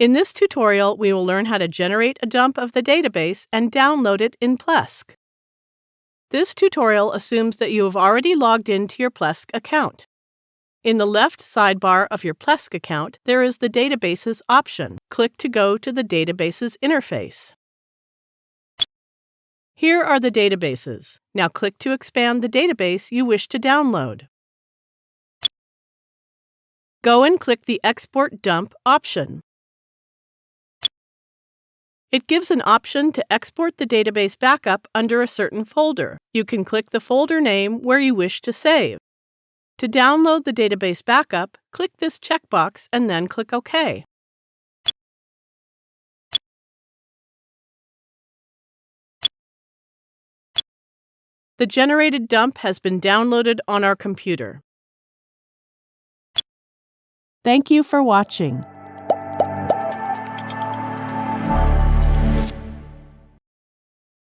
In this tutorial, we will learn how to generate a dump of the database and download it in Plesk. This tutorial assumes that you have already logged into your Plesk account. In the left sidebar of your Plesk account, there is the Databases option. Click to go to the Databases interface. Here are the databases. Now click to expand the database you wish to download. Go and click the Export Dump option. It gives an option to export the database backup under a certain folder. You can click the folder name where you wish to save. To download the database backup, click this checkbox and then click OK. The generated dump has been downloaded on our computer. Thank you for watching.